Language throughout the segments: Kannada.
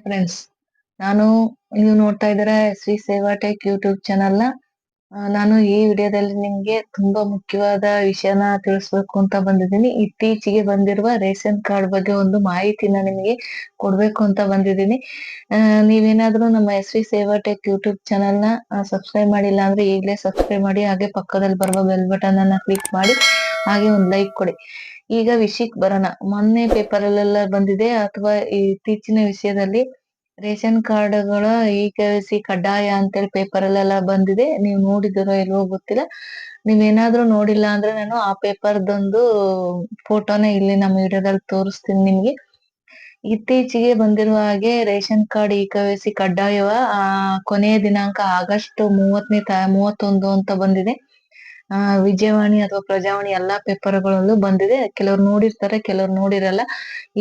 ಫ್ರೆಂಡ್ಸ್, ನಾನು ನೀವು ನೋಡ್ತಾ ಇದ್ದೀರಾ ಶ್ರೀ ಸೇವಾ ಟೆಕ್ ಯೂಟ್ಯೂಬ್ ಚಾನಲ್ನ. ನಾನು ಈ ವಿಡಿಯೋದಲ್ಲಿ ನಿಮ್ಗೆ ತುಂಬಾ ಮುಖ್ಯವಾದ ವಿಷಯನ ತಿಳಿಸ್ಬೇಕು ಅಂತ ಬಂದಿದ್ದೀನಿ. ಇತ್ತೀಚೆಗೆ ಬಂದಿರುವ ರೇಷನ್ ಕಾರ್ಡ್ ಬಗ್ಗೆ ಒಂದು ಮಾಹಿತಿನ ನಿಮಗೆ ಕೊಡ್ಬೇಕು ಅಂತ ಬಂದಿದ್ದೀನಿ. ನೀವೇನಾದ್ರೂ ನಮ್ಮ ಶ್ರೀ ಸೇವಾ ಟೆಕ್ ಯೂಟ್ಯೂಬ್ ಚಾನಲ್ನ ಸಬ್ಸ್ಕ್ರೈಬ್ ಮಾಡಿಲ್ಲ ಅಂದ್ರೆ ಈಗಲೇ ಸಬ್ಸ್ಕ್ರೈಬ್ ಮಾಡಿ, ಹಾಗೆ ಪಕ್ಕದಲ್ಲಿ ಬರುವ ಬೆಲ್ ಬಟನ್ ಅನ್ನ ಕ್ಲಿಕ್ ಮಾಡಿ, ಹಾಗೆ ಒಂದು ಲೈಕ್ ಕೊಡಿ. ಈಗ ವಿಷಯಕ್ಕೆ ಬರೋಣ. ಮೊನ್ನೆ ಪೇಪರ್ ಅಲ್ಲೆಲ್ಲ ಬಂದಿದೆ ಅಥವಾ ಇತ್ತೀಚಿನ ವಿಷಯದಲ್ಲಿ ರೇಷನ್ ಕಾರ್ಡ್ಗಳ ಇ-ಕೆ.ವೈ.ಸಿ ಕಡ್ಡಾಯ ಅಂತೇಳಿ ಪೇಪರ್ ಅಲ್ಲೆಲ್ಲ ಬಂದಿದೆ. ನೀವು ನೋಡಿದಿರೋ ಇಲ್ವೋ ಗೊತ್ತಿಲ್ಲ. ನೀವೇನಾದ್ರೂ ನೋಡಿಲ್ಲ ಅಂದ್ರೆ ನಾನು ಆ ಪೇಪರ್ದೊಂದು ಫೋಟೋನ ಇಲ್ಲಿ ನಮ್ಮ ವಿಡಿಯೋದಲ್ಲಿ ತೋರಿಸ್ತೀನಿ ನಿಮ್ಗೆ. ಇತ್ತೀಚೆಗೆ ಬಂದಿರುವ ಹಾಗೆ ರೇಷನ್ ಕಾರ್ಡ್ ಇ-ಕೆ.ವೈ.ಸಿ ಕಡ್ಡಾಯವ ಕೊನೆಯ ದಿನಾಂಕ ಆಗಸ್ಟ್ 31 ಅಂತ ಬಂದಿದೆ. ವಿಜಯವಾಣಿ ಅಥವಾ ಪ್ರಜಾವಾಣಿ ಎಲ್ಲಾ ಪೇಪರ್ಗಳಲ್ಲೂ ಬಂದಿದೆ. ಕೆಲವ್ರು ನೋಡಿರ್ತಾರೆ, ಕೆಲವ್ರು ನೋಡಿರಲ್ಲ.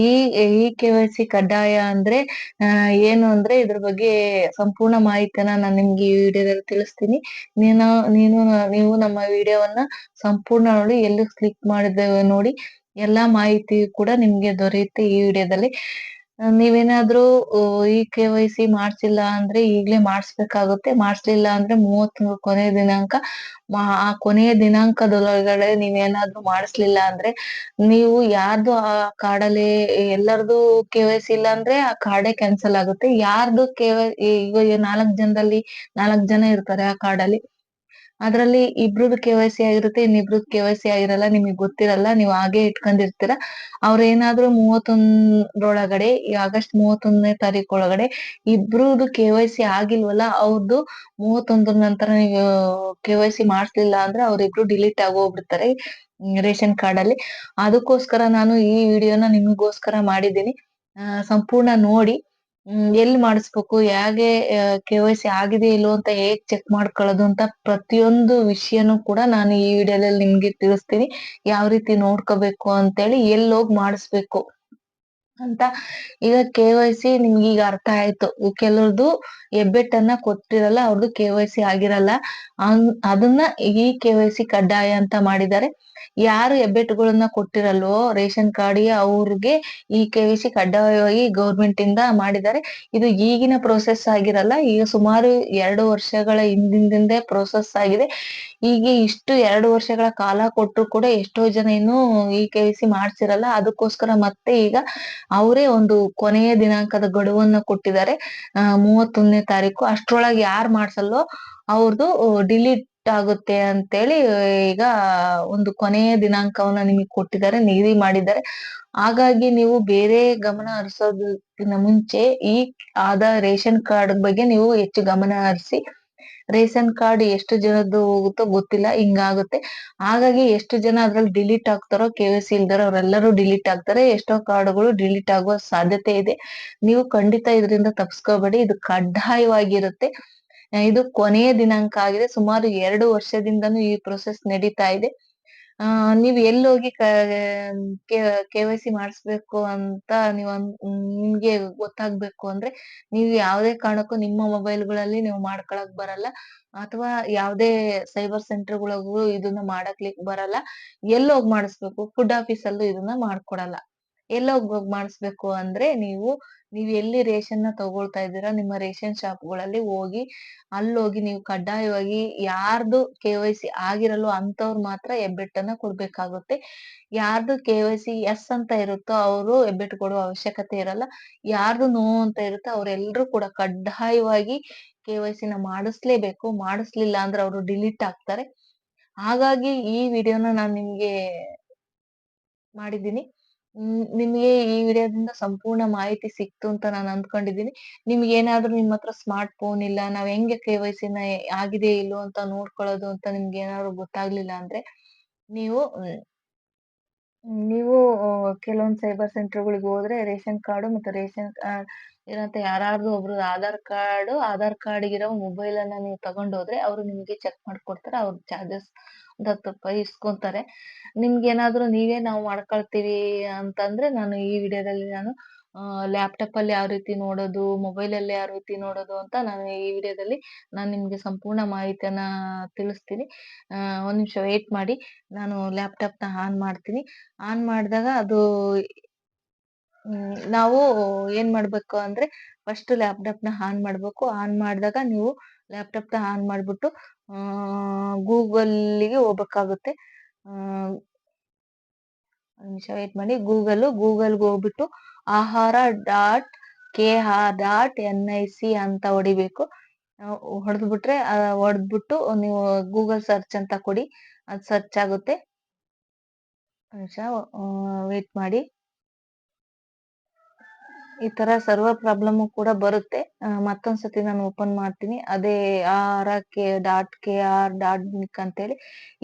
ಈ ಇ-ಕೆ.ವೈ.ಸಿ ಕಡ್ಡಾಯ ಅಂದ್ರೆ ಏನು ಅಂದ್ರೆ ಇದ್ರ ಬಗ್ಗೆ ಸಂಪೂರ್ಣ ಮಾಹಿತಿಯನ್ನ ನಾನು ನಿಮ್ಗೆ ಈ ವಿಡಿಯೋದಲ್ಲಿ ತಿಳಿಸ್ತೀನಿ. ನೀನು ನೀನು ನೀವು ನಮ್ಮ ವಿಡಿಯೋವನ್ನ ಸಂಪೂರ್ಣ ನೋಡಿ, ಎಲ್ಲಿ ಕ್ಲಿಕ್ ಮಾಡಿದ್ದೇವೆ ನೋಡಿ, ಎಲ್ಲಾ ಮಾಹಿತಿ ಕೂಡ ನಿಮ್ಗೆ ದೊರೆಯುತ್ತೆ ಈ ವಿಡಿಯೋದಲ್ಲಿ. ನೀವೇನಾದ್ರೂ ಇ-ಕೆ.ವೈ.ಸಿ ಮಾಡ್ಸಿಲ್ಲ ಅಂದ್ರೆ ಈಗ್ಲೇ ಮಾಡಿಸ್ಬೇಕಾಗುತ್ತೆ. ಮಾಡಿಸ್ಲಿಲ್ಲ ಅಂದ್ರೆ 30 ಕೊನೆಯ ದಿನಾಂಕ. ಆ ಕೊನೆಯ ದಿನಾಂಕದೊಳಗಡೆ ನೀವೇನಾದ್ರೂ ಮಾಡಿಸ್ಲಿಲ್ಲ ಅಂದ್ರೆ ನೀವು ಯಾರ್ದು ಆ ಕಾರ್ಡಲ್ಲಿ ಎಲ್ಲರದು ಕೆ.ವೈ.ಸಿ ಇಲ್ಲ ಅಂದ್ರೆ ಆ ಕಾರ್ಡೇ ಕ್ಯಾನ್ಸಲ್ ಆಗುತ್ತೆ. ಯಾರ್ದು ಈಗ 4 ಜನದಲ್ಲಿ 4 ಜನ ಇರ್ತಾರೆ ಆ ಕಾರ್ಡಲ್ಲಿ. ಅದ್ರಲ್ಲಿ ಇಬ್ರದ್ದು ಕೆ.ವೈ.ಸಿ ಆಗಿರುತ್ತೆ, ಇನ್ನಿಬ್ರದ್ದು ಕೆ.ವೈ.ಸಿ ಆಗಿರಲ್ಲ. ನಿಮಗೆ ಗೊತ್ತಿರಲ್ಲ, ನೀವು ಹಾಗೆ ಇಟ್ಕೊಂಡಿರ್ತೀರ. ಅವ್ರೇನಾದ್ರೂ 31 ಈ ಆಗಸ್ಟ್ 31ನೇ ತಾರೀಕು ಒಳಗಡೆ ಇಬ್ರದ್ದು ಕೆ.ವೈ.ಸಿ ಆಗಿಲ್ವಲ್ಲ, ಅವ್ರದ್ದು 31 ನಂತರ ನೀವು ಕೆ.ವೈ.ಸಿ ಮಾಡಿಸ್ಲಿಲ್ಲ ಅಂದ್ರೆ ಅವ್ರಿಬ್ರು ಡಿಲೀಟ್ ಆಗೋಗ್ಬಿಡ್ತಾರೆ ರೇಷನ್ ಕಾರ್ಡ್ ಅಲ್ಲಿ. ಅದಕ್ಕೋಸ್ಕರ ನಾನು ಈ ವಿಡಿಯೋನ ನಿಮಗೋಸ್ಕರ ಮಾಡಿದ್ದೀನಿ. ಸಂಪೂರ್ಣ ನೋಡಿ. ಎಲ್ಲಿ ಮಾಡಿಸ್ಬೇಕು, ಹೇಗೆ ಕೆ.ವೈ.ಸಿ ಆಗಿದೆ ಇಲ್ವೋ ಅಂತ ಹೇಗ್ ಚೆಕ್ ಮಾಡ್ಕೊಳ್ಳೋದು ಅಂತ ಪ್ರತಿಯೊಂದು ವಿಷಯನೂ ಕೂಡ ನಾನು ಈ ವಿಡಿಯೋದಲ್ಲಿ ನಿಮ್ಗೆ ತಿಳಿಸ್ತೀನಿ. ಯಾವ ರೀತಿ ನೋಡ್ಕೋಬೇಕು ಅಂತೇಳಿ, ಎಲ್ಲಿ ಹೋಗಿ ಮಾಡಿಸ್ಬೇಕು ಅಂತ. ಈಗ ಕೆ.ವೈ.ಸಿ ನಿಮ್ಗೆ ಈಗ ಅರ್ಥ ಆಯ್ತು. ಕೆಲವ್ರದ್ದು ಹೆಬ್ಬೆಟ್ಟನ್ನ ಕೊಟ್ಟಿರಲ್ಲ, ಅವ್ರದ್ದು ಕೆ.ವೈ.ಸಿ ಆಗಿರಲ್ಲ. ಅದನ್ನ ಈ ಕೆ.ವೈ.ಸಿ ಕಡ್ಡಾಯ ಅಂತ ಮಾಡಿದ್ದಾರೆ. ಯಾರು ಹೆಬ್ಬೆಟ್ಟುಗಳನ್ನ ಕೊಟ್ಟಿರಲ್ವೋ ರೇಷನ್ ಕಾರ್ಡ್ಗೆ, ಅವ್ರಿಗೆ ಈ ಕೆ.ವೈ.ಸಿ ಕಡ್ಡಾಯವಾಗಿ ಗೌರ್ಮೆಂಟ್ ಇಂದ ಮಾಡಿದ್ದಾರೆ. ಇದು ಈಗಿನ ಪ್ರೋಸೆಸ್ ಆಗಿರಲ್ಲ, ಈಗ ಸುಮಾರು 2 ವರ್ಷಗಳ ಹಿಂದಿಂದೇ ಪ್ರೋಸೆಸ್ ಆಗಿದೆ. ಈಗ ಇಷ್ಟು 2 ವರ್ಷಗಳ ಕಾಲ ಕೊಟ್ಟರು ಕೂಡ ಎಷ್ಟೋ ಜನ ಇನ್ನು ಈ ಕೆ.ವೈ.ಸಿ ಮಾಡ್ಸಿರಲ್ಲ. ಅದಕ್ಕೋಸ್ಕರ ಮತ್ತೆ ಈಗ ಅವರೇ ಒಂದು ಕೊನೆಯ ದಿನಾಂಕದ ಗಡುವನ್ನ ಕೊಟ್ಟಿದ್ದಾರೆ, 31ನೇ ತಾರೀಕು. ಅಷ್ಟ್ರೊಳಗೆ ಯಾರು ಮಾಡ್ಸಲ್ವೋ ಅವ್ರದ್ದು ಡಿಲೀಟ್ ಆಗುತ್ತೆ ಅಂತೇಳಿ ಈಗ ಒಂದು ಕೊನೆಯ ದಿನಾಂಕವನ್ನ ನಿಮಗೆ ಕೊಟ್ಟಿದ್ದಾರೆ, ನಿಗದಿ ಮಾಡಿದ್ದಾರೆ. ಹಾಗಾಗಿ ನೀವು ಬೇರೆ ಗಮನ ಹರಿಸೋದಕ್ಕಿಂತ ಮುಂಚೆ ಈ ರೇಷನ್ ಕಾರ್ಡ್ ಬಗ್ಗೆ ನೀವು ಹೆಚ್ಚು ಗಮನ ಹರಿಸಿ. ರೇಷನ್ ಕಾರ್ಡ್ ಎಷ್ಟು ಜನದ್ದು ಹೋಗುತ್ತೋ ಗೊತ್ತಿಲ್ಲ, ಹಿಂಗಾಗುತ್ತೆ. ಹಾಗಾಗಿ ಎಷ್ಟು ಜನ ಅದ್ರಲ್ಲಿ ಡಿಲೀಟ್ ಆಗ್ತಾರೋ, ಕೆ.ವೈ.ಸಿ ಇಲ್ದಾರೋ ಅವರೆಲ್ಲರೂ ಡಿಲೀಟ್ ಆಗ್ತಾರೆ. ಎಷ್ಟೋ ಕಾರ್ಡ್ಗಳು ಡಿಲೀಟ್ ಆಗುವ ಸಾಧ್ಯತೆ ಇದೆ. ನೀವು ಖಂಡಿತ ಇದರಿಂದ ತಪ್ಪಿಸ್ಕೋಬೇಡಿ. ಇದು ಕಡ್ಡಾಯವಾಗಿರುತ್ತೆ. ಇದು ಕೊನೆಯ ದಿನಾಂಕ ಆಗಿದೆ. ಸುಮಾರು 2 ವರ್ಷದಿಂದನೂ ಈ ಪ್ರೊಸೆಸ್ ನಡೀತಾ ಇದೆ. ನೀವ್ ಎಲ್ಲೋಗಿ ಕೆ.ವೈ.ಸಿ ಮಾಡಿಸ್ಬೇಕು ಅಂತ ನಿಮ್ಗೆ ಗೊತ್ತಾಗ್ಬೇಕು ಅಂದ್ರೆ ನೀವು ಯಾವುದೇ ಕಾರಣಕ್ಕೂ ನಿಮ್ಮ ಮೊಬೈಲ್ಗಳಲ್ಲಿ ನೀವು ಮಾಡ್ಕೊಳಕ್ ಬರಲ್ಲ, ಅಥವಾ ಯಾವುದೇ ಸೈಬರ್ ಸೆಂಟರ್ಗಳಿಗೂ ಇದನ್ನ ಮಾಡಕ್ಲಿಕ್ ಬರಲ್ಲ. ಎಲ್ಲೋಗಿ ಮಾಡಿಸ್ಬೇಕು, ಫುಡ್ ಆಫೀಸ್ ಅಲ್ಲೂ ಇದನ್ನ ಮಾಡ್ಕೊಡಲ್ಲ. ಎಲ್ಲೋಗಿ ಮಾಡಿಸ್ಬೇಕು ಅಂದ್ರೆ ನೀವು ಎಲ್ಲಿ ರೇಷನ್ ನ ತಗೊಳ್ತಾ ಇದ್ದೀರಾ, ನಿಮ್ಮ ರೇಷನ್ ಶಾಪ್ಗಳಲ್ಲಿ ಹೋಗಿ, ಅಲ್ಲೋಗಿ ನೀವು ಕಡ್ಡಾಯವಾಗಿ ಯಾರ್ದು ಕೆ.ವೈ.ಸಿ ಆಗಿರಲ್ವೋ ಅಂತವ್ರು ಮಾತ್ರ ಹೆಬ್ಬೆಟ್ಟನ್ನ ಕೊಡ್ಬೇಕಾಗುತ್ತೆ. ಯಾರ್ದು ಕೆ.ವೈ.ಸಿ ಎಸ್ ಅಂತ ಇರುತ್ತೋ ಅವರು ಹೆಬ್ಬೆಟ್ಟು ಕೊಡುವ ಅವಶ್ಯಕತೆ ಇರಲ್ಲ. ಯಾರ್ದು ನೋ ಅಂತ ಇರುತ್ತೋ ಅವರೆಲ್ಲರೂ ಕೂಡ ಕಡ್ಡಾಯವಾಗಿ ಕೆ.ವೈ.ಸಿ ನ ಮಾಡಿಸ್ಲೇಬೇಕು. ಮಾಡಿಸ್ಲಿಲ್ಲ ಅಂದ್ರೆ ಅವರು ಡಿಲೀಟ್ ಆಗ್ತಾರೆ. ಹಾಗಾಗಿ ಈ ವಿಡಿಯೋನ ನಾನು ನಿಮ್ಗೆ ಮಾಡಿದ್ದೀನಿ. ನಿಮ್ಗೆ ಈ ವಿಡಿಯೋದಿಂದ ಸಂಪೂರ್ಣ ಮಾಹಿತಿ ಸಿಕ್ತು ಅಂತ ನಾನು ಅಂದ್ಕೊಂಡಿದ್ದೀನಿ. ನಿಮ್ಗೇನಾದ್ರೂ ನಿಮ್ಮ ಹತ್ರ ಸ್ಮಾರ್ಟ್ ಫೋನ್ ಇಲ್ಲ, ನಾವ್ ಹೆಂಗೆ ಕೆ.ವೈ.ಸಿ ನ ಆಗಿದೆ ಇಲ್ವೋ ಅಂತ ನೋಡ್ಕೊಳ್ಳೋದು ಅಂತ ನಿಮ್ಗೆ ಏನಾದ್ರು ಗೊತ್ತಾಗ್ಲಿಲ್ಲ ಅಂದ್ರೆ ನೀವು ನೀವು ಕೆಲವೊಂದ್ ಸೈಬರ್ ಸೆಂಟರ್‌ಗಳಿಗೆ ಹೋದ್ರೆ ರೇಷನ್ ಕಾರ್ಡ್ ಮತ್ತೆ ರೇಷನ್ ಇರಂತ ಯಾರಾದ್ರೂ ಒಬ್ರು ಆಧಾರ್ ಕಾರ್ಡ್‌ಗಿರೋ ಮೊಬೈಲ್ ಅನ್ನ ನೀವು ತಗೊಂಡೋದ್ರೆ ಅವ್ರು ನಿಮ್ಗೆ ಚೆಕ್ ಮಾಡ್ಕೊಡ್ತಾರೆ. ಅವ್ರ ಚಾರ್ಜಸ್ ಒಂದ್ ₹10 ಇಸ್ಕೊಂತಾರೆ. ನಿಮ್ಗೇನಾದ್ರೂ ನಾವು ಮಾಡ್ಕೊಳ್ತೀವಿ ಅಂತಂದ್ರೆ ನಾನು ಈ ವಿಡಿಯೋದಲ್ಲಿ ನಾನು ಲ್ಯಾಪ್‌ಟಾಪ್ ಅಲ್ಲಿ ಯಾವ ರೀತಿ ನೋಡೋದು, ಮೊಬೈಲ್ ಅಲ್ಲಿ ಯಾವ ರೀತಿ ನೋಡೋದು ಅಂತ ನಾನು ಈ ವಿಡಿಯೋದಲ್ಲಿ ನಾನು ನಿಮ್ಗೆ ಸಂಪೂರ್ಣ ಮಾಹಿತಿಯನ್ನ ತಿಳಿಸ್ತೀನಿ. ಒಂದ್ ನಿಮಿಷ ವೇಟ್ ಮಾಡಿ. ನಾನು ಲ್ಯಾಪ್‌ಟಾಪ್‌ನ ಆನ್ ಮಾಡ್ತೀನಿ. ಆನ್ ಮಾಡಿದಾಗ ಅದು ನಾವು ಏನ್ ಮಾಡ್ಬೇಕು ಅಂದ್ರೆ ಫಸ್ಟ್ ಲ್ಯಾಪ್ಟಾಪ್ ನ ಆನ್ ಮಾಡ್ಬೇಕು. ಆನ್ ಮಾಡಿದಾಗ ನೀವು ಲ್ಯಾಪ್ಟಾಪ್ ನ ಆನ್ ಮಾಡ್ಬಿಟ್ಟು ಗೂಗಲ್ಗೆ ಹೋಗ್ಬೇಕಾಗುತ್ತೆ. ಒಂದ್ ನಿಮಿಷ ವೇಟ್ ಮಾಡಿ. ಗೂಗಲ್ಗೆ ಹೋಗ್ಬಿಟ್ಟು ಆಹಾರ .kr.nic ಅಂತ ಹೊಡಿಬೇಕು. ಹೊಡೆದ್ಬಿಟ್ಟು ನೀವು ಗೂಗಲ್ ಸರ್ಚ್ ಅಂತ ಕೊಡಿ, ಅದು ಸರ್ಚ್ ಆಗುತ್ತೆ. ನಿಮಿಷ ವೇಟ್ ಮಾಡಿ. ಈ ತರ ಸರ್ವರ್ ಪ್ರಾಬ್ಲಮ್ ಕೂಡ ಬರುತ್ತೆ. ಮತ್ತೊಂದ್ಸತಿ ನಾನು ಓಪನ್ ಮಾಡ್ತೀನಿ. ಅದೇ .kr.nic ಅಂತೇಳಿ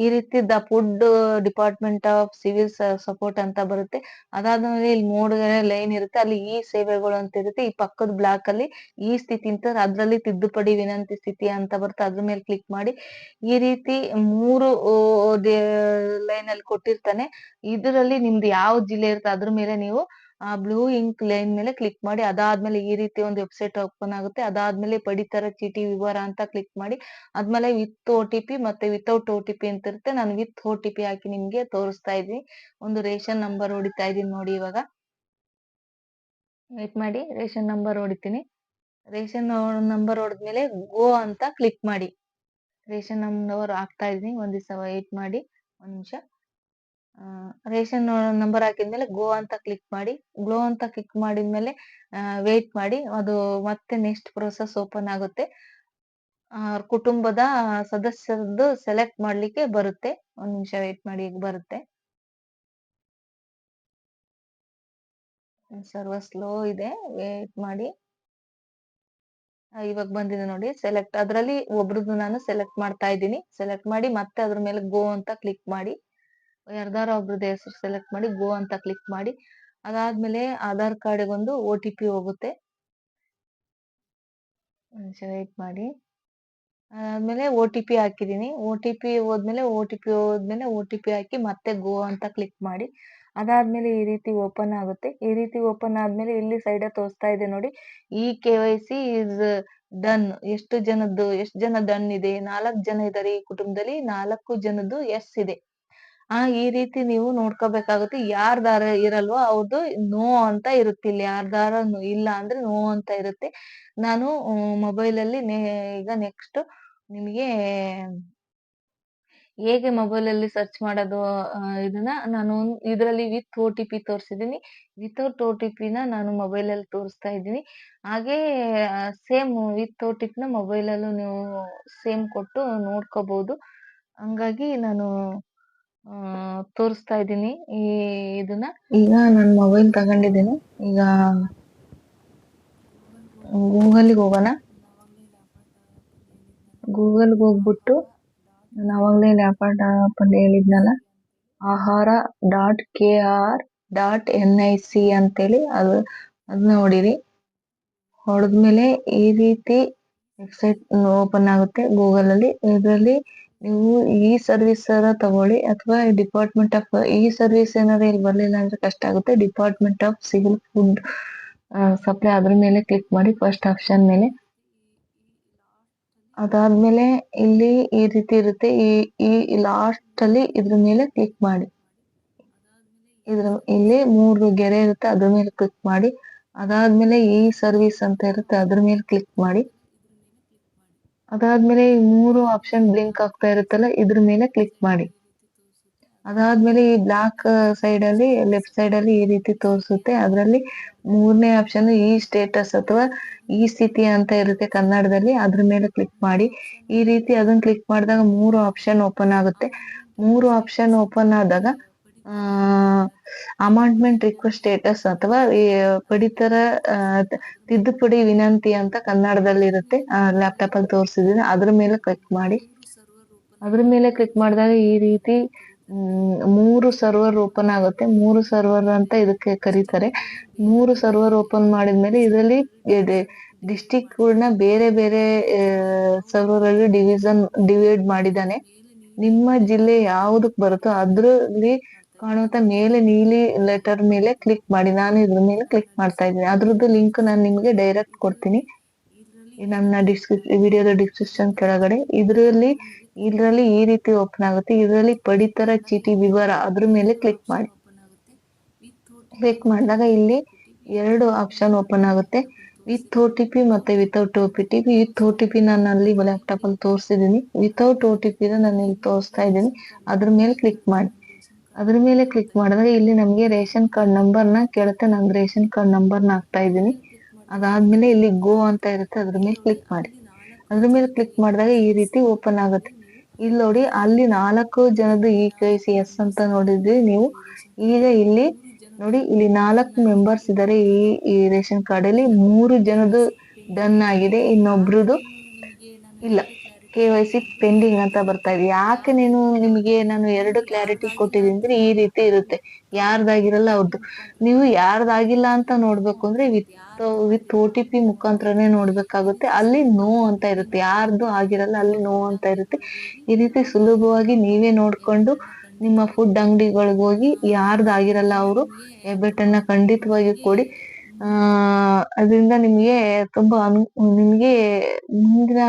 ಈ ರೀತಿ the food department of civil support ಅಂತ ಬರುತ್ತೆ. ಅದಾದ್ಮೇಲೆ ಇಲ್ಲಿ ನೋಡಿದ್ರೆ ಲೈನ್ ಇರುತ್ತೆ, ಅಲ್ಲಿ ಈ ಸೇವೆಗಳು ಅಂತ ಇರುತ್ತೆ. ಈ ಪಕ್ಕದ ಬ್ಲಾಕ್ ಅಲ್ಲಿ ಈ ಸ್ಥಿತಿ ಅಂತ, ಅದ್ರಲ್ಲಿ ತಿದ್ದುಪಡಿ ವಿನಂತಿ ಸ್ಥಿತಿ ಅಂತ ಬರುತ್ತೆ, ಅದ್ರ ಮೇಲೆ ಕ್ಲಿಕ್ ಮಾಡಿ. ಈ ರೀತಿ 3 ಲೈನ್ ಅಲ್ಲಿ ಕೊಟ್ಟಿರ್ತಾನೆ. ಇದರಲ್ಲಿ ನಿಮ್ದು ಯಾವ ಜಿಲ್ಲೆ ಇರುತ್ತೆ ಅದ್ರ ಮೇಲೆ ನೀವು ಆ ಬ್ಲೂ ಇಂಕ್ ಲೈನ್ ಮೇಲೆ ಕ್ಲಿಕ್ ಮಾಡಿ. ಅದಾದ್ಮೇಲೆ ಈ ರೀತಿ ಒಂದು ವೆಬ್ಸೈಟ್ ಓಪನ್ ಆಗುತ್ತೆ. ಅದಾದ್ಮೇಲೆ ಪಡಿತರ ಚೀಟಿ ವಿವರ ಅಂತ ಕ್ಲಿಕ್ ಮಾಡಿ. ಆದ್ಮೇಲೆ ವಿತ್ OTP ಮತ್ತೆ ವಿತೌಟ್ OTP ಅಂತ ಇರುತ್ತೆ. ನಾನು ವಿತ್ OTP ಹಾಕಿ ನಿಮ್ಗೆ ತೋರಿಸ್ತಾ ಇದ್ದೀನಿ. ಒಂದು ರೇಷನ್ ನಂಬರ್ ಹೊಡಿತಾ ಇದೀನಿ ನೋಡಿ. ಇವಾಗ ವೇಟ್ ಮಾಡಿ, ರೇಷನ್ ನಂಬರ್ ಹೊಡಿತೀನಿ. ರೇಷನ್ ನಂಬರ್ ಹೊಡೆದ್ಮೇಲೆ ಗೋ ಅಂತ ಕ್ಲಿಕ್ ಮಾಡಿ. ರೇಷನ್ ನಂಬರ್ ಹಾಕ್ತಾ ಇದೀನಿ, ಒಂದ್ ದಿವಸ ವೇಟ್ ಮಾಡಿ, ಒಂದ್ ನಿಮಿಷ. ರೇಷನ್ ನಂಬರ್ ಹಾಕಿದ್ಮೇಲೆ ಗೋ ಅಂತ ಕ್ಲಿಕ್ ಮಾಡಿ. ಗೋ ಅಂತ ಕ್ಲಿಕ್ ಮಾಡಿದ್ಮೇಲೆ ವೇಟ್ ಮಾಡಿ, ಅದು ಮತ್ತೆ ನೆಕ್ಸ್ಟ್ ಪ್ರೊಸೆಸ್ ಓಪನ್ ಆಗುತ್ತೆ. ಕುಟುಂಬದ ಸದಸ್ಯರದ್ದು ಸೆಲೆಕ್ಟ್ ಮಾಡ್ಲಿಕ್ಕೆ ಬರುತ್ತೆ. ಒಂದ್ ನಿಮಿಷ ವೇಟ್ ಮಾಡಿ, ಈಗ ಬರುತ್ತೆ. ಸರ್ವರ್ ಸ್ಲೋ ಇದೆ, ವೇಟ್ ಮಾಡಿ. ಇವಾಗ ಬಂದಿದೆ ನೋಡಿ ಸೆಲೆಕ್ಟ್. ಅದ್ರಲ್ಲಿ ಒಬ್ರದ್ದು ನಾನು ಸೆಲೆಕ್ಟ್ ಮಾಡ್ತಾ ಇದ್ದೀನಿ. ಸೆಲೆಕ್ಟ್ ಮಾಡಿ ಮತ್ತೆ ಅದ್ರ ಮೇಲೆ ಗೋ ಅಂತ ಕ್ಲಿಕ್ ಮಾಡಿ. ಯಾರ್ದಾರ ಒಬ್ರದ್ದು ಹೆಸರು ಸೆಲೆಕ್ಟ್ ಮಾಡಿ ಗೋ ಅಂತ ಕ್ಲಿಕ್ ಮಾಡಿ. ಅದಾದ್ಮೇಲೆ ಆಧಾರ್ ಕಾರ್ಡ್ ಒಂದು OTP ಹೋಗುತ್ತೆ. ವೇಟ್ ಮಾಡಿ. ಆದ್ಮೇಲೆ OTP ಹಾಕಿದೀನಿ. OTP ಹೋದ್ಮೇಲೆ OTP ಹಾಕಿ ಮತ್ತೆ ಗೋ ಅಂತ ಕ್ಲಿಕ್ ಮಾಡಿ. ಅದಾದ್ಮೇಲೆ ಈ ರೀತಿ ಓಪನ್ ಆಗುತ್ತೆ. ಈ ರೀತಿ ಓಪನ್ ಆದ್ಮೇಲೆ ಇಲ್ಲಿ ಸೈಡ್ ತೋರಿಸ್ತಾ ಇದೆ ನೋಡಿ, ಈ KYC ಇಸ್ ಡನ್. ಎಷ್ಟು ಜನ ಡನ್ ಇದೆ? 4 ಜನ ಇದಾರೆ ಈ ಕುಟುಂಬದಲ್ಲಿ, 4 ಜನದ್ದು ಎಸ್ ಇದೆ. ಈ ರೀತಿ ನೀವು ನೋಡ್ಕೋಬೇಕಾಗುತ್ತೆ. ಯಾರ್ದಾರ ಇರಲ್ವೋ ಅವ್ರದ್ದು ನೋ ಅಂತ ಇರುತ್ತೆ. ಇಲ್ಲಿ ಯಾರ್ದಾರ ಇಲ್ಲ ಅಂದ್ರೆ ನೋ ಅಂತ ಇರುತ್ತೆ. ನಾನು ಮೊಬೈಲ್ ಅಲ್ಲಿ ಈಗ ನೆಕ್ಸ್ಟ್ ನಿಮಗೆ ಹೇಗೆ ಮೊಬೈಲ್ ಅಲ್ಲಿ ಸರ್ಚ್ ಮಾಡೋದು ಇದನ್ನ ನಾನು ಇದರಲ್ಲಿ ವಿತ್ OTP ತೋರಿಸಿದೀನಿ. ವಿತೌಟ್ OTP ನ ನಾನು ಮೊಬೈಲ್ ಅಲ್ಲಿ ತೋರಿಸ್ತಾ ಇದ್ದೀನಿ. ಹಾಗೆ ಸೇಮ್ ವಿತ್ OTP ನ ಮೊಬೈಲ್ ಅಲ್ಲೂ ನೀವು ಸೇಮ್ ಕೊಟ್ಟು ನೋಡ್ಕೋಬಹುದು. ಹಂಗಾಗಿ ನಾನು ತೋರಿಸ್ತಾ ಇದ್ದೀನಿ ಇದನ್ನ. ಈಗ ನಾನು ಮೊಬೈಲ್ ತಗೊಂಡಿದ್ದೀನಿ. ಈಗ ಗೂಗಲ್ಗೆ ಹೋಗೋಣ. ಗೂಗಲ್ಗೆ ಹೋಗ್ಬಿಟ್ಟು ನಾನು ಅವಾಗಲೇ ಲ್ಯಾಪ್ಟಾಪ್ ಅಲ್ಲಿ ಹೇಳಿದ್ನಲ್ಲ, ಆಹಾರ .kr.nic ಅಂತೇಳಿ ಅದನ್ನ ಹೊಡೀರಿ. ಹೊಡೆದ್ಮೇಲೆ ಈ ರೀತಿ ವೆಬ್ಸೈಟ್ ಓಪನ್ ಆಗುತ್ತೆ ಗೂಗಲ್ ಅಲ್ಲಿ. ಇದರಲ್ಲಿ ನೀವು ಈ ಸರ್ವಿಸ್ ತಗೊಳ್ಳಿ ಅಥವಾ ಡಿಪಾರ್ಟ್ಮೆಂಟ್ ಆಫ್ ಈ ಸರ್ವಿಸ್ ಏನಾದ್ರು ಇಲ್ಲಿ ಬರ್ಲಿಲ್ಲ ಅಂದ್ರೆ ಕಷ್ಟ ಆಗುತ್ತೆ. Department of civil food supply ಅದ್ರ ಮೇಲೆ ಕ್ಲಿಕ್ ಮಾಡಿ, ಫಸ್ಟ್ ಆಪ್ಷನ್ ಮೇಲೆ. ಅದಾದ್ಮೇಲೆ ಇಲ್ಲಿ ಈ ರೀತಿ ಇರುತ್ತೆ. ಈ ಲಾಸ್ಟ್ ಅಲ್ಲಿ ಇದ್ರ ಮೇಲೆ ಕ್ಲಿಕ್ ಮಾಡಿ. ಇಲ್ಲಿ 3 ಗೆರೆ ಇರುತ್ತೆ, ಅದ್ರ ಮೇಲೆ ಕ್ಲಿಕ್ ಮಾಡಿ. ಅದಾದ್ಮೇಲೆ ಈ ಸರ್ವಿಸ್ ಅಂತ ಇರುತ್ತೆ, ಅದ್ರ ಮೇಲೆ ಕ್ಲಿಕ್ ಮಾಡಿ. ಅದಾದ್ಮೇಲೆ ಈ 3 ಆಪ್ಷನ್ ಬ್ಲಿಂಕ್ ಆಗ್ತಾ ಇರುತ್ತಲ್ಲ, ಇದ್ರ ಮೇಲೆ ಕ್ಲಿಕ್ ಮಾಡಿ. ಅದಾದ್ಮೇಲೆ ಈ ಬ್ಲಾಕ್ ಸೈಡ್ ಅಲ್ಲಿ ಲೆಫ್ಟ್ ಸೈಡ್ ಅಲ್ಲಿ ಈ ರೀತಿ ತೋರಿಸುತ್ತೆ. ಅದರಲ್ಲಿ 3ನೇ ಆಪ್ಷನ್ ಈ ಸ್ಟೇಟಸ್ ಅಥವಾ ಈ ಸ್ಥಿತಿ ಅಂತ ಇರುತ್ತೆ ಕನ್ನಡದಲ್ಲಿ, ಅದ್ರ ಮೇಲೆ ಕ್ಲಿಕ್ ಮಾಡಿ. ಈ ರೀತಿ ಅದನ್ನ ಕ್ಲಿಕ್ ಮಾಡಿದಾಗ 3 ಆಪ್ಷನ್ ಓಪನ್ ಆಗುತ್ತೆ. 3 ಆಪ್ಷನ್ ಓಪನ್ ಆದಾಗ ಅಮಾಂಡ್ಮೆಂಟ್ ರಿಕ್ವೆಸ್ಟ್ ಸ್ಟೇಟಸ್ ಅಥವಾ ಪಡಿತರ ತಿದ್ದುಪಡಿ ವಿನಂತಿ ಅಂತ ಕನ್ನಡದಲ್ಲಿ ಇರುತ್ತೆ. ಲ್ಯಾಪ್ಟಾಪ್ ಅಲ್ಲಿ ತೋರಿಸಿದೀನಿ, ಅದ್ರ ಮೇಲೆ ಕ್ಲಿಕ್ ಮಾಡಿ. ಅದ್ರ ಮೇಲೆ ಕ್ಲಿಕ್ ಮಾಡಿದಾಗ ಈ ರೀತಿ 3 ಸರ್ವರ್ ಓಪನ್ ಆಗುತ್ತೆ. 3 ಸರ್ವರ್ ಅಂತ ಇದಕ್ಕೆ ಕರೀತಾರೆ. 3 ಸರ್ವರ್ ಓಪನ್ ಮಾಡಿದ್ಮೇಲೆ ಇದರಲ್ಲಿ ಡಿಸ್ಟಿಕ್ ಗಳನ್ನ ಬೇರೆ ಬೇರೆ ಸರ್ವರ್ ಅಲ್ಲಿ ಡಿವೈಡ್ ಮಾಡಿದಾನೆ. ನಿಮ್ಮ ಜಿಲ್ಲೆ ಯಾವ್ದಕ್ ಬರುತ್ತೋ ಅದ್ರಲ್ಲಿ ಕಾಣುವಂತ ಮೇಲೆ ನೀಲಿ ಲೆಟರ್ ಮೇಲೆ ಕ್ಲಿಕ್ ಮಾಡಿ. ನಾನು ಇದ್ರ ಮೇಲೆ ಕ್ಲಿಕ್ ಮಾಡ್ತಾ ಇದ್ದೀನಿ. ಅದ್ರದ್ದು ಲಿಂಕ್ ನಾನು ನಿಮಗೆ ಡೈರೆಕ್ಟ್ ಕೊಡ್ತೀನಿ ನನ್ನ ವಿಡಿಯೋದ ಡಿಸ್ಕ್ರಿಪ್ಷನ್ ಕೆಳಗಡೆ. ಇದರಲ್ಲಿ ಈ ರೀತಿ ಓಪನ್ ಆಗುತ್ತೆ. ಇದರಲ್ಲಿ ಪಡಿತರ ಚೀಟಿ ವಿವರ ಅದ್ರ ಮೇಲೆ ಕ್ಲಿಕ್ ಮಾಡಿ. ಕ್ಲಿಕ್ ಮಾಡಿದಾಗ ಇಲ್ಲಿ 2 ಆಪ್ಷನ್ ಓಪನ್ ಆಗುತ್ತೆ. ವಿತ್ ಒ ಟಿ ಪಿ ಮತ್ತೆ without O T P. With O T P ನಾನು ಅಲ್ಲಿ ಲ್ಯಾಪ್ಟಾಪ್ ಅಲ್ಲಿ ತೋರಿಸಿದೀನಿ. ವಿತೌಟ್ ಒ ಟಿ ಪಿ ನಾನು ಇಲ್ಲಿ ತೋರಿಸ್ತಾ ಇದ್ದೀನಿ. ಅದ್ರ ಮೇಲೆ ಕ್ಲಿಕ್ ಮಾಡಿ. ಅದ್ರ ಮೇಲೆ ಕ್ಲಿಕ್ ಮಾಡಿದ್ರೆ ಇಲ್ಲಿ ನಮ್ಗೆ ರೇಷನ್ ಕಾರ್ಡ್ ನಂಬರ್ನ ಕೇಳುತ್ತೆ. ನಾನು ರೇಷನ್ ಕಾರ್ಡ್ ನಂಬರ್ನ ಹಾಕ್ತಾ ಇದ್ದೀನಿ. ಅದಾದ್ಮೇಲೆ ಇಲ್ಲಿ ಗೋ ಅಂತ ಇರುತ್ತೆ, ಅದ್ರ ಮೇಲೆ ಕ್ಲಿಕ್ ಮಾಡಿ. ಅದ್ರ ಮೇಲೆ ಕ್ಲಿಕ್ ಮಾಡಿದಾಗ ಈ ರೀತಿ ಓಪನ್ ಆಗುತ್ತೆ. ಇಲ್ಲಿ ನೋಡಿ, ಅಲ್ಲಿ 4 ಜನದ್ದು EKYC ಅಂತ ನೋಡಿದ್ವಿ ನೀವು. ಈಗ ಇಲ್ಲಿ ನೋಡಿ, ಇಲ್ಲಿ 4 ಮೆಂಬರ್ಸ್ ಇದ್ದಾರೆ ಈ ರೇಷನ್ ಕಾರ್ಡ್ ಅಲ್ಲಿ. 3 ಜನದ್ದು ಡನ್ ಆಗಿದೆ, ಇನ್ನೊಬ್ರದ್ದು ಇಲ್ಲ. KYC ಪೆಂಡಿಂಗ್ ಅಂತ ಬರ್ತಾ ಇದೆ. ಯಾಕೆ ನಿಮಗೆ ನಾನು 2 ಕ್ಲಾರಿಟಿ ಕೊಟ್ಟಿದ್ದೀನಿ ಅಂದ್ರೆ ಈ ರೀತಿ ಇರುತ್ತೆ. ಯಾರ್ದಾಗಿರಲ್ಲ ಅವ್ರದ್ದು. ನೀವು ಯಾರ್ದಾಗಿಲ್ಲ ಅಂತ ನೋಡ್ಬೇಕು ಅಂದ್ರೆ ವಿತ್ ಒ ಟಿ ಪಿ ಮುಖಾಂತರನೇ ನೋಡ್ಬೇಕಾಗುತ್ತೆ. ಅಲ್ಲಿ ನೋ ಅಂತ ಇರುತ್ತೆ, ಯಾರ್ದು ಆಗಿರಲ್ಲ ಅಲ್ಲಿ ನೋ ಅಂತ ಇರುತ್ತೆ. ಈ ರೀತಿ ಸುಲಭವಾಗಿ ನೀವೇ ನೋಡ್ಕೊಂಡು ನಿಮ್ಮ ಫುಡ್ ಅಂಗಡಿಗಳಿಗೆ ಹೋಗಿ ಯಾರ್ದಾಗಿರಲ್ಲ ಅವರು ಹೆಬ್ಬೆಟ್ಟನ್ನ ಖಂಡಿತವಾಗಿ ಕೊಡಿ. ಅದರಿಂದ ನಿಮ್ಗೆ ತುಂಬಾ ನಿಮ್ಗೆ ಮುಂದಿನ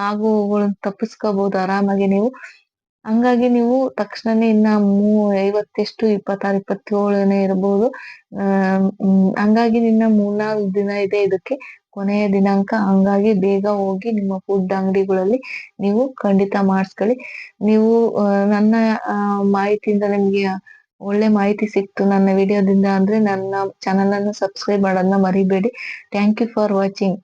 ಆಗುವುಗಳನ್ನು ತಪ್ಪಿಸ್ಕೋಬಹುದು ಆರಾಮಾಗಿ ನೀವು. ಹಂಗಾಗಿ ನೀವು ತಕ್ಷಣನೇ ಇನ್ನ 50 26 27 ಇರಬಹುದು. ಹಂಗಾಗಿ ನಿನ್ನ 3-4 ದಿನ ಇದೆ ಇದಕ್ಕೆ ಕೊನೆಯ ದಿನಾಂಕ. ಹಂಗಾಗಿ ಬೇಗ ಹೋಗಿ ನಿಮ್ಮ ಫುಡ್ ಅಂಗಡಿಗಳಲ್ಲಿ ನೀವು ಖಂಡಿತ ಮಾಡಿಸ್ಕೊಳ್ಳಿ. ನೀವು ನನ್ನ ಮಾಹಿತಿಯಿಂದ ನಿಮ್ಗೆ ಒಳ್ಳೆ ಮಾಹಿತಿ ಸಿಕ್ತು ನನ್ನ ವಿಡಿಯೋದಿಂದ ಅಂದ್ರೆ ನನ್ನ ಚಾನಲ್ ಅನ್ನು ಸಬ್ಸ್ಕ್ರೈಬ್ ಮಾಡೋದನ್ನ ಮರಿಬೇಡಿ. Thank you for watching.